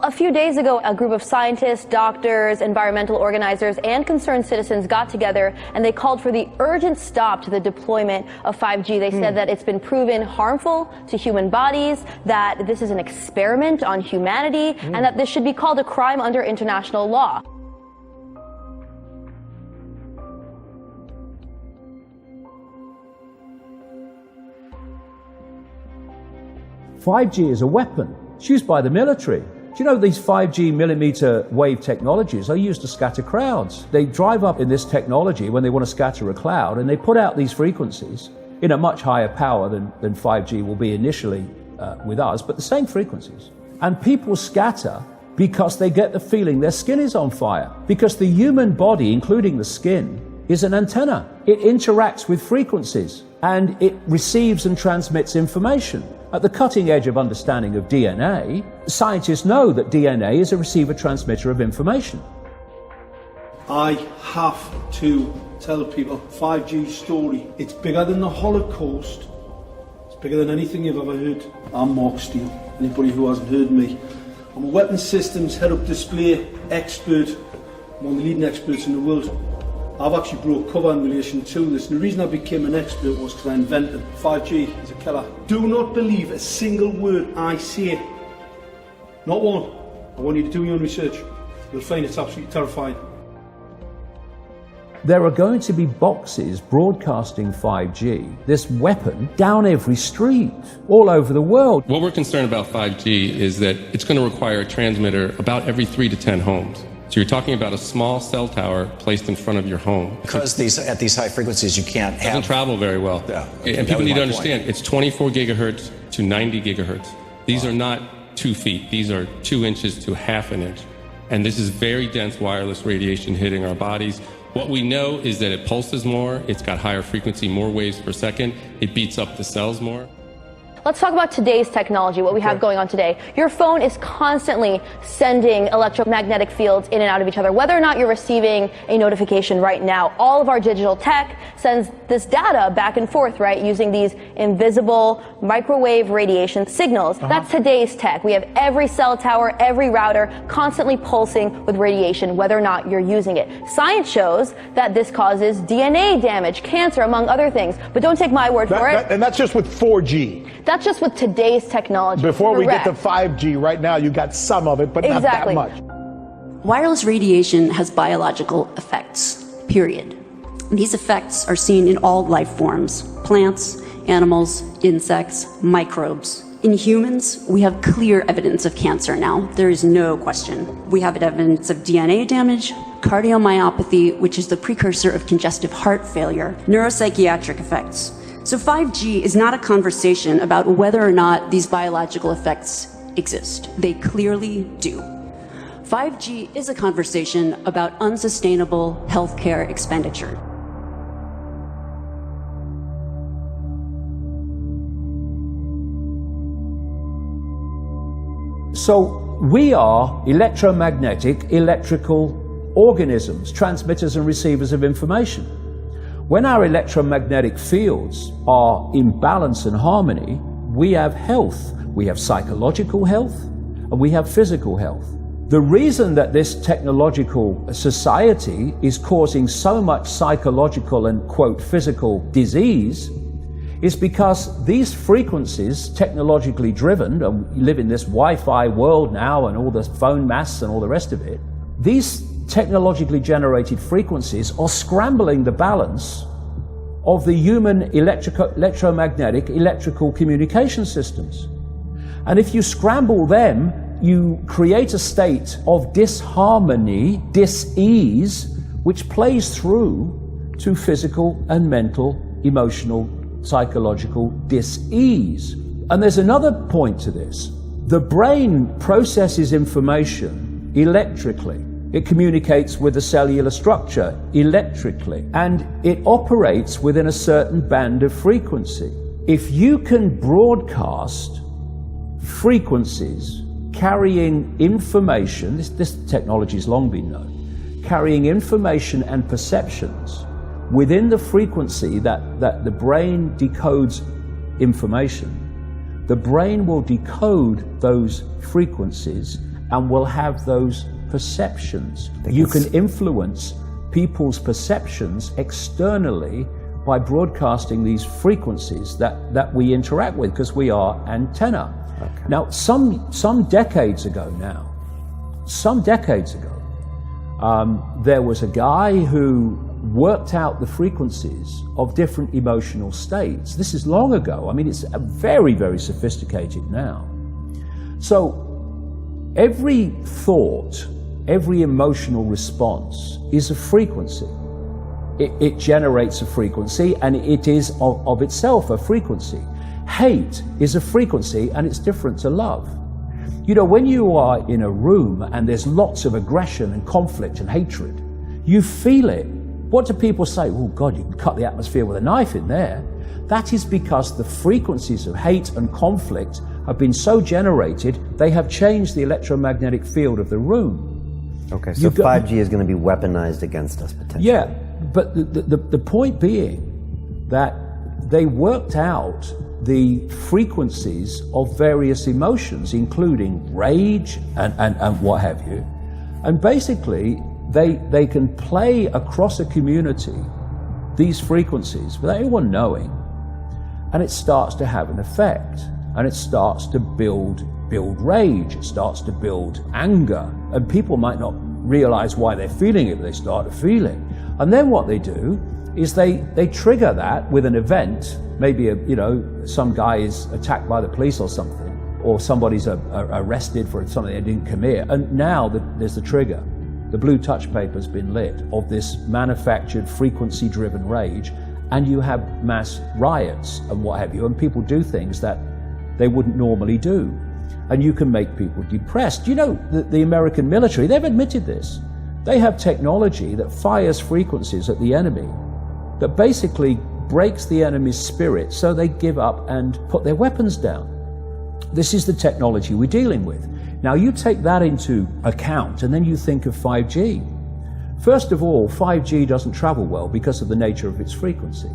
A few days ago, a group of scientists, doctors, environmental organizers, and concerned citizens got together and they called for the urgent stop to the deployment of 5G. They said that it's been proven harmful to human bodies, that this is an experiment on humanity, and that this should be called a crime under international law. "5G is a weapon. It's used by the military. Do you know these 5G millimeter wave technologies are used to scatter crowds? They drive up in this technology when they want to scatter a cloud, and they put out these frequencies in a much higher power than 5G will be initially with us, but the same frequencies. And people scatter because they get the feeling their skin is on fire. Because the human body, including the skin, is an antenna. It interacts with frequencies and it receives and transmits information. At the cutting edge of understanding of DNA, scientists know that DNA is a receiver-transmitter of information. I have to tell people 5G story. It's bigger than the Holocaust. It's bigger than anything you've ever heard. I'm Mark Steele. Anybody who hasn't heard me. I'm a weapons systems head-up display expert. I'm one of the leading experts in the world. I've actually brought cover in relation to this, and the reason I became an expert was because I invented 5G is a killer. Do not believe a single word I say. Not one. I want you to do your own research. You'll find it's absolutely terrifying. There are going to be boxes broadcasting 5G, this weapon, down every street, all over the world. What we're concerned about 5G is that it's going to require a transmitter about every 3 to 10 homes. So you're talking about a small cell tower placed in front of your home. Because at these high frequencies you can't have... It doesn't travel very well. Yeah. And people need to understand, it's 24 gigahertz to 90 gigahertz. These are not 2 feet. These are 2 inches to half an inch. And this is very dense wireless radiation hitting our bodies. What we know is that it pulses more, it's got higher frequency, more waves per second, it beats up the cells more. Let's talk about today's technology, what we have going on today. Your phone is constantly sending electromagnetic fields in and out of each other. Whether or not you're receiving a notification right now, all of our digital tech sends this data back and forth, right, using these invisible microwave radiation signals. That's today's tech. We have every cell tower, every router constantly pulsing with radiation, whether or not you're using it. Science shows that this causes DNA damage, cancer, among other things. But don't take my word for it. And that's just with 4G. That's just with today's technology. Before we get to 5G, right now you got some of it, but not that much. Wireless radiation has biological effects, period. These effects are seen in all life forms: plants, animals, insects, microbes. In humans, we have clear evidence of cancer now. There is no question. We have evidence of DNA damage, cardiomyopathy, which is the precursor of congestive heart failure, neuropsychiatric effects. So 5G is not a conversation about whether or not these biological effects exist. They clearly do. 5G is a conversation about unsustainable healthcare expenditure. So we are electromagnetic, electrical organisms, transmitters and receivers of information. When our electromagnetic fields are in balance and harmony, we have health. We have psychological health and we have physical health. The reason that this technological society is causing so much psychological and, quote, physical disease is because these frequencies, technologically driven, and we live in this Wi-Fi world now and all the phone masts and all the rest of it, these technologically generated frequencies are scrambling the balance of the human electromagnetic electrical communication systems. And if you scramble them, you create a state of disharmony, dis-ease, which plays through to physical and mental, emotional, psychological dis-ease. And there's another point to this. The brain processes information electrically. It communicates with the cellular structure electrically, and it operates within a certain band of frequency. If you can broadcast frequencies carrying information, this technology has long been known, carrying information and perceptions within the frequency that the brain decodes information, the brain will decode those frequencies and will have those perceptions. You can influence people's perceptions externally by broadcasting these frequencies that we interact with, because we are antenna. Okay. Now, some decades ago, there was a guy who worked out the frequencies of different emotional states. This is long ago. I mean, it's very, very sophisticated now. So every thought, every emotional response is a frequency. It generates a frequency, and it is of itself a frequency. Hate is a frequency, and it's different to love. You know, when you are in a room and there's lots of aggression and conflict and hatred, you feel it. What do people say? Oh God, you can cut the atmosphere with a knife in there. That is because the frequencies of hate and conflict have been so generated, they have changed the electromagnetic field of the room. Okay, so 5G is going to be weaponized against us potentially. Yeah, but the point being that they worked out the frequencies of various emotions, including rage and what have you. And basically, they can play across a community these frequencies without anyone knowing. And it starts to have an effect. And it starts to build rage. It starts to build anger. And people might not realize why they're feeling it, but they start to feel it. And then what they do is they trigger that with an event. Maybe some guy is attacked by the police or something, or somebody's arrested for something they didn't commit. And now there's the trigger. The blue touch paper's been lit of this manufactured frequency-driven rage, and you have mass riots and what have you, and people do things that they wouldn't normally do. And you can make people depressed. You know, the American military, they've admitted this. They have technology that fires frequencies at the enemy that basically breaks the enemy's spirit, so they give up and put their weapons down. This is the technology we're dealing with. Now you take that into account and then you think of 5G. First of all, 5G doesn't travel well because of the nature of its frequency.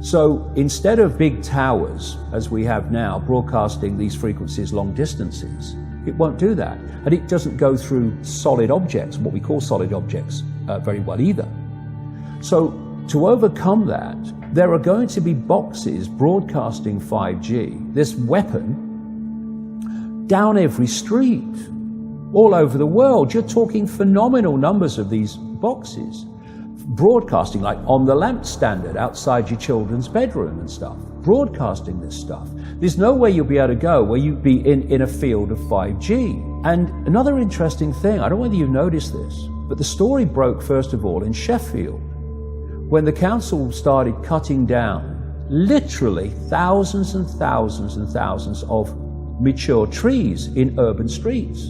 So instead of big towers, as we have now, broadcasting these frequencies long distances, it won't do that. And it doesn't go through solid objects, what we call solid objects, very well either. So to overcome that, there are going to be boxes broadcasting 5G, this weapon, down every street, all over the world. You're talking phenomenal numbers of these boxes, broadcasting like on the lamp standard outside your children's bedroom and stuff, broadcasting this stuff. There's no way you'll be able to go where you'd be in a field of 5G. And another interesting thing, I don't know whether you've noticed this, but the story broke first of all in Sheffield, when the council started cutting down literally thousands and thousands and thousands of mature trees in urban streets.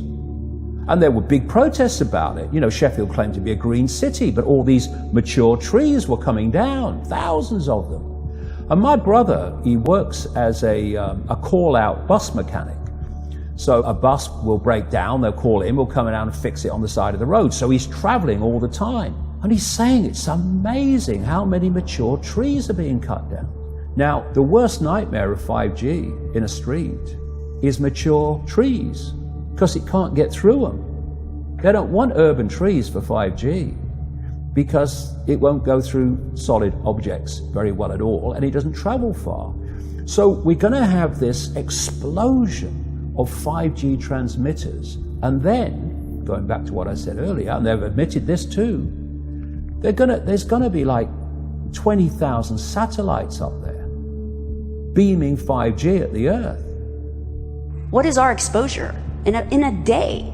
And there were big protests about it. You know, Sheffield claimed to be a green city, but all these mature trees were coming down, thousands of them. And my brother, he works as a call-out bus mechanic. So a bus will break down, they'll call him, we'll come down and fix it on the side of the road. So he's traveling all the time. And he's saying it's amazing how many mature trees are being cut down. Now, the worst nightmare of 5G in a street is mature trees, because it can't get through them. They don't want urban trees for 5G because it won't go through solid objects very well at all, and it doesn't travel far. So we're going to have this explosion of 5G transmitters, and then, going back to what I said earlier, and they've admitted this too, there's going to be like 20,000 satellites up there beaming 5G at the Earth. What is our exposure in a day?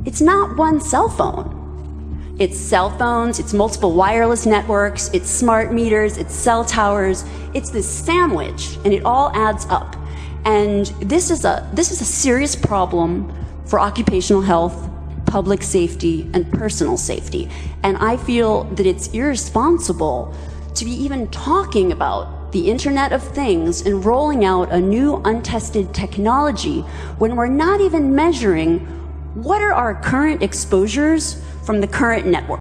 It's not one cell phone. It's cell phones, it's multiple wireless networks, it's smart meters, it's cell towers. It's this sandwich, and it all adds up. And this is a serious problem for occupational health, public safety, and personal safety. And I feel that it's irresponsible to be even talking about the Internet of Things and rolling out a new untested technology when we're not even measuring what are our current exposures from the current network.